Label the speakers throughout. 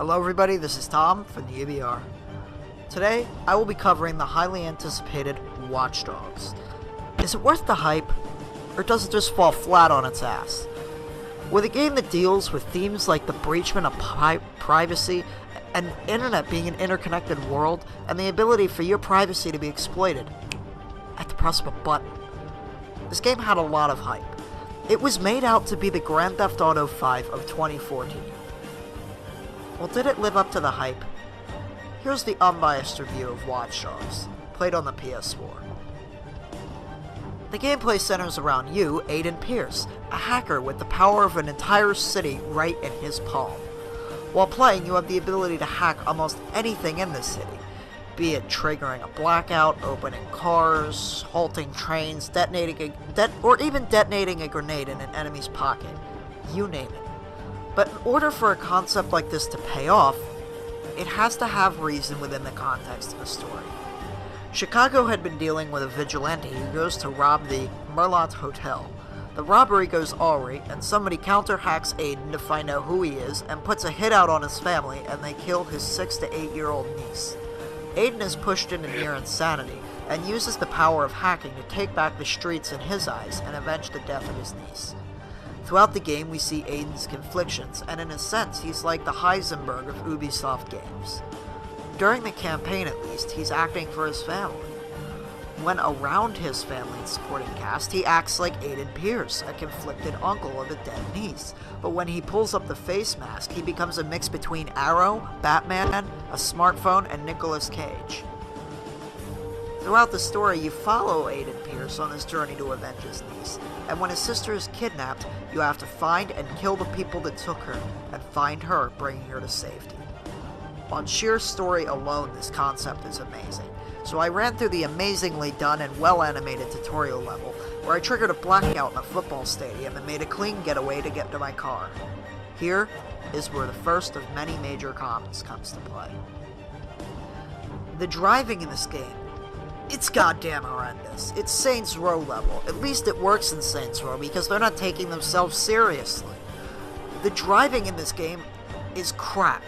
Speaker 1: Hello everybody, this is Tom from the UBR. Today, I will be covering the highly anticipated Watch Dogs. Is it worth the hype, or does it just fall flat on its ass? With a game that deals with themes like the breachment of privacy and internet being an interconnected world, and the ability for your privacy to be exploited at the press of a button. This game had a lot of hype. It was made out to be the Grand Theft Auto 5 of 2014. Well, did it live up to the hype? Here's the unbiased review of Watch Dogs, played on the PS4. The gameplay centers around you, Aiden Pierce, a hacker with the power of an entire city right in his palm. While playing, you have the ability to hack almost anything in the city, be it triggering a blackout, opening cars, halting trains, or even detonating a grenade in an enemy's pocket. You name it. But in order for a concept like this to pay off, it has to have reason within the context of the story. Chicago had been dealing with a vigilante who goes to rob the Merlot Hotel. The robbery goes awry, and somebody counter-hacks Aiden to find out who he is and puts a hit out on his family, and they kill his 6 to 8 year old niece. Aiden is pushed into near insanity and uses the power of hacking to take back the streets in his eyes and avenge the death of his niece. Throughout the game, we see Aiden's conflictions, and in a sense, he's like the Heisenberg of Ubisoft games. During the campaign, at least, he's acting for his family. When around his family and supporting cast, he acts like Aiden Pierce, a conflicted uncle of a dead niece. But when he pulls up the face mask, he becomes a mix between Arrow, Batman, a smartphone, and Nicolas Cage. Throughout the story, you follow Aiden Pierce on his journey to avenge his niece, and when his sister is kidnapped, you have to find and kill the people that took her, and find her, bringing her to safety. On sheer story alone, this concept is amazing, so I ran through the amazingly done and well-animated tutorial level, where I triggered a blackout in a football stadium and made a clean getaway to get to my car. Here is where the first of many major cons comes to play. The driving in this game, it's goddamn horrendous. It's Saints Row level. At least it works in Saints Row because they're not taking themselves seriously. The driving in this game is crap,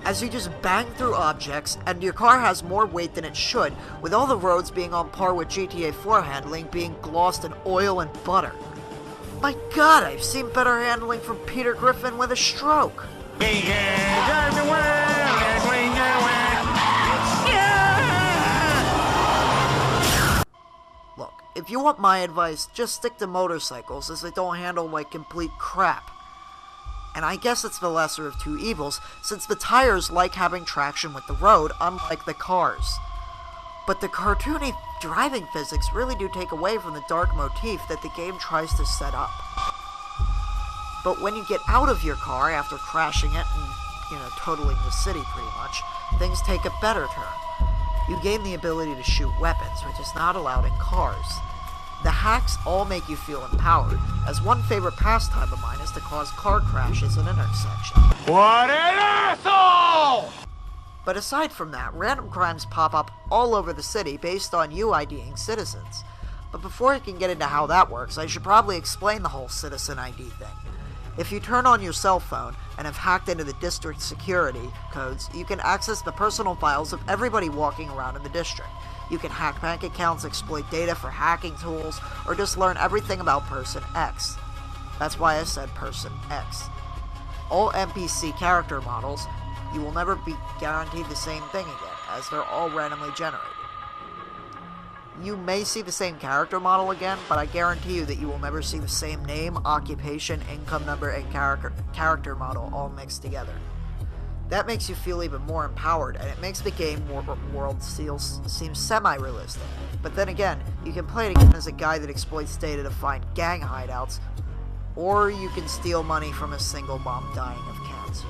Speaker 1: as you just bang through objects, and your car has more weight than it should, with all the roads being on par with GTA 4 handling being glossed in oil and butter. My god, I've seen better handling from Peter Griffin with a stroke. Look, if you want my advice, just stick to motorcycles, as they don't handle like complete crap. And I guess it's the lesser of two evils, since the tires like having traction with the road, unlike the cars. But the cartoony driving physics really do take away from the dark motif that the game tries to set up. But when you get out of your car after crashing it and, totaling the city pretty much, things take a better turn. You gain the ability to shoot weapons, which is not allowed in cars. The hacks all make you feel empowered, as one favorite pastime of mine is to cause car crashes in intersections.
Speaker 2: What an asshole!
Speaker 1: But aside from that, random crimes pop up all over the city based on you IDing citizens. But before I can get into how that works, I should probably explain the whole citizen ID thing. If you turn on your cell phone and have hacked into the district security codes, you can access the personal files of everybody walking around in the district. You can hack bank accounts, exploit data for hacking tools, or just learn everything about Person X. That's why I said Person X. All NPC character models, you will never be guaranteed the same thing again, as they're all randomly generated. You may see the same character model again, but I guarantee you that you will never see the same name, occupation, income number, and character model all mixed together. That makes you feel even more empowered, and it makes the game world seem semi-realistic. But then again, you can play it again as a guy that exploits data to find gang hideouts, or you can steal money from a single mom dying of cancer.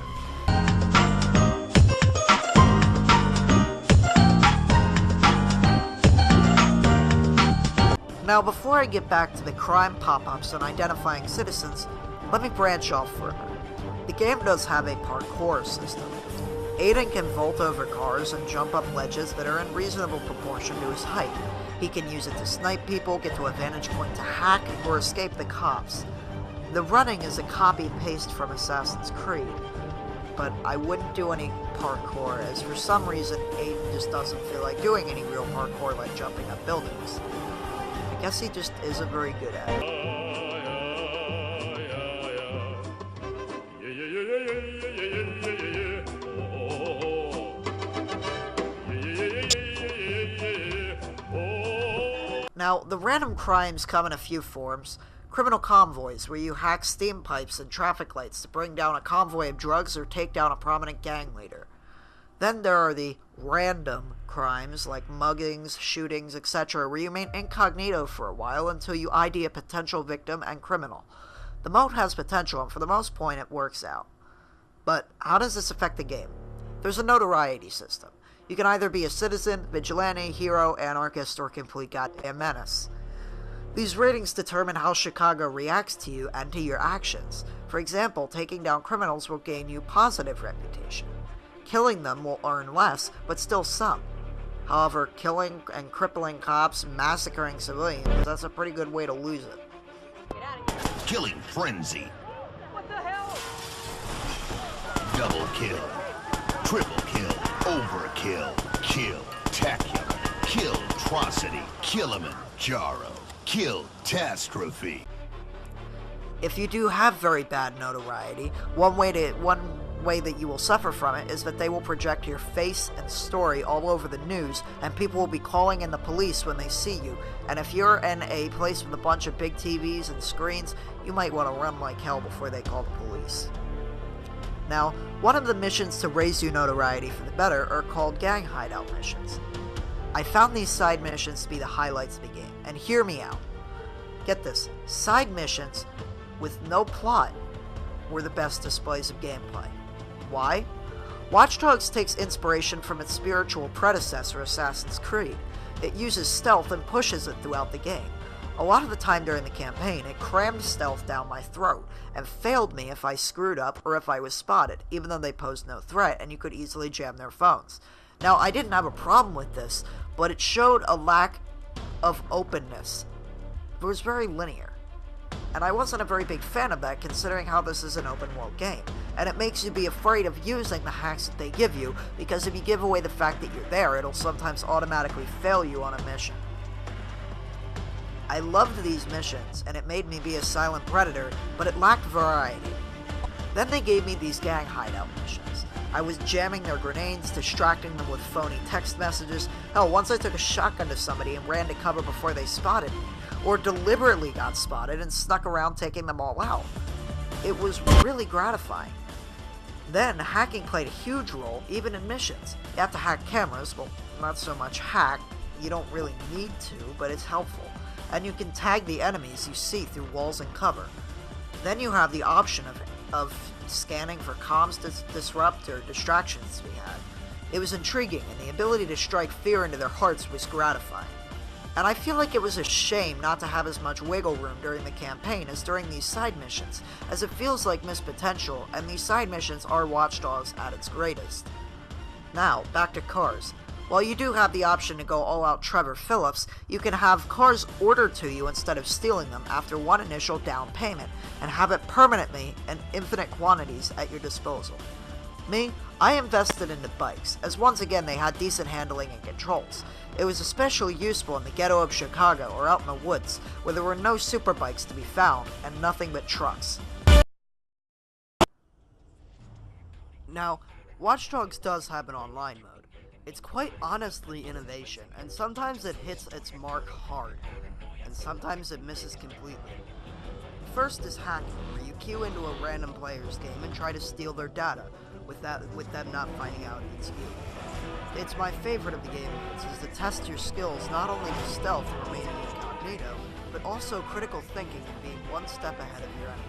Speaker 1: Now, before I get back to the crime pop-ups and identifying citizens, let me branch off for a minute. The game does have a parkour system. Aiden can vault over cars and jump up ledges that are in reasonable proportion to his height. He can use it to snipe people, get to a vantage point to hack, or escape the cops. The running is a copy-paste from Assassin's Creed. but I wouldn't do any parkour, as for some reason Aiden just doesn't feel like doing any real parkour like jumping up buildings. I guess he just isn't very good at it. Now, the random crimes come in a few forms. Criminal convoys, where you hack steam pipes and traffic lights to bring down a convoy of drugs or take down a prominent gang leader. Then there are the random crimes, like muggings, shootings, etc., where you remain incognito for a while until you ID a potential victim and criminal. The mode has potential, and for the most part, it works out. But how does this affect the game? There's a notoriety system. You can either be a citizen, vigilante, hero, anarchist, or complete goddamn menace. These ratings determine how Chicago reacts to you and to your actions. For example, taking down criminals will gain you positive reputation. Killing them will earn less, but still some. However, killing and crippling cops, massacring civilians, that's a pretty good way to lose it.
Speaker 3: Killing frenzy.
Speaker 2: What the hell?
Speaker 3: Double kill. Triple kill. Overkill. Kill-tacular. Kill-trocity. Kilimanjaro. Kill-tastrophe.
Speaker 1: If you do have very bad notoriety, one way that you will suffer from it is that they will project your face and story all over the news, and people will be calling in the police when they see you. And if you're in a place with a bunch of big TVs and screens, you might want to run like hell before they call the police. Now, one of the missions to raise your notoriety for the better are called gang hideout missions. I found these side missions to be the highlights of the game, and hear me out. Get this, side missions with no plot were the best displays of gameplay. Why? Watch Dogs takes inspiration from its spiritual predecessor, Assassin's Creed. It uses stealth and pushes it throughout the game. A lot of the time during the campaign, it crammed stealth down my throat, and failed me if I screwed up or if I was spotted, even though they posed no threat and you could easily jam their phones. Now, I didn't have a problem with this, but it showed a lack of openness. It was very linear. And I wasn't a very big fan of that, considering how this is an open world game. And it makes you be afraid of using the hacks that they give you, because if you give away the fact that you're there, it'll sometimes automatically fail you on a mission. I loved these missions, and it made me be a silent predator, but it lacked variety. Then they gave me these gang hideout missions. I was jamming their grenades, distracting them with phony text messages. Hell, once I took a shotgun to somebody and ran to cover before they spotted me, or deliberately got spotted and snuck around taking them all out. It was really gratifying. Then, hacking played a huge role, even in missions. You have to hack cameras, well, not so much hack, you don't really need to, but it's helpful. And you can tag the enemies you see through walls and cover. Then you have the option of scanning for comms disrupt or distractions to be had. It was intriguing, and the ability to strike fear into their hearts was gratifying. And I feel like it was a shame not to have as much wiggle room during the campaign as during these side missions, as it feels like missed potential, and these side missions are Watch Dogs at its greatest. Now, back to cars. While you do have the option to go all-out Trevor Phillips, you can have cars ordered to you instead of stealing them after one initial down payment, and have it permanently in infinite quantities at your disposal. Me, I invested into bikes, as once again they had decent handling and controls. It was especially useful in the ghetto of Chicago or out in the woods, where there were no superbikes to be found, and nothing but trucks. Now, Watch Dogs does have an online mode. It's quite honestly innovation, and sometimes it hits its mark hard, and sometimes it misses completely. First is hacking, where you queue into a random player's game and try to steal their data, with them not finding out it's you. It's my favorite of the game modes, is to test your skills not only with stealth and remaining incognito, but also critical thinking and being one step ahead of your enemy.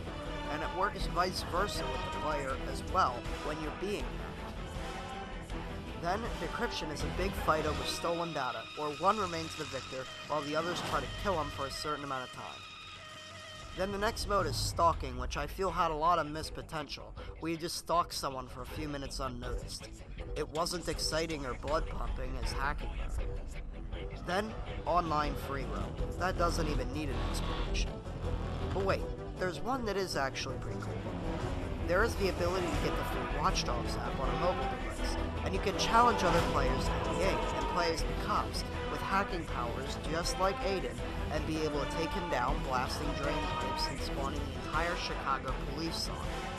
Speaker 1: And it works vice versa with the player as well when you're being there. Then, decryption is a big fight over stolen data, where one remains the victor, while the others try to kill him for a certain amount of time. Then the next mode is stalking, which I feel had a lot of missed potential, where you just stalk someone for a few minutes unnoticed. It wasn't exciting or blood-pumping as hacking mode. Then, online free roam. That doesn't even need an explanation. But wait, there's one that is actually pretty cool. There is the ability to get the free Watch Dogs app on a mobile device, and you can challenge other players in the game and play as the cops with hacking powers just like Aiden and be able to take him down blasting drain pipes and spawning the entire Chicago police on him.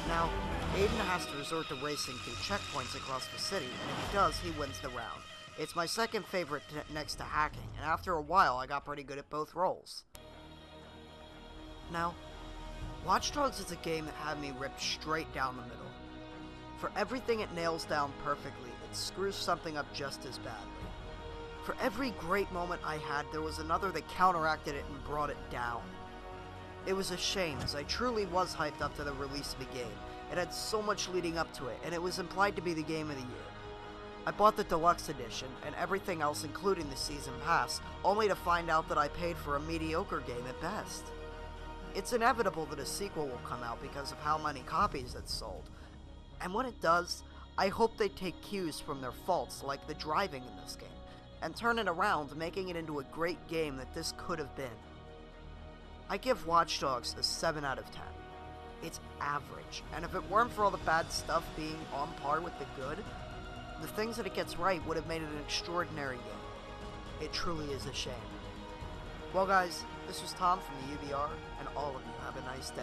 Speaker 1: Now, Aiden has to resort to racing through checkpoints across the city, and if he does, he wins the round. It's my second favorite next to hacking, and after a while I got pretty good at both roles. Now, Watch Dogs is a game that had me ripped straight down the middle. For everything it nails down perfectly, it screws something up just as badly. For every great moment I had, there was another that counteracted it and brought it down. It was a shame, as I truly was hyped up to the release of the game. It had so much leading up to it, and it was implied to be the game of the year. I bought the deluxe edition, and everything else including the season pass, only to find out that I paid for a mediocre game at best. It's inevitable that a sequel will come out because of how many copies it's sold. And when it does, I hope they take cues from their faults like the driving in this game, and turn it around, making it into a great game that this could have been. I give Watch Dogs a 7 out of 10. It's average, and if it weren't for all the bad stuff being on par with the good, the things that it gets right would have made it an extraordinary game. It truly is a shame. Well guys, this was Tom from the UBR, and all of you have a nice day.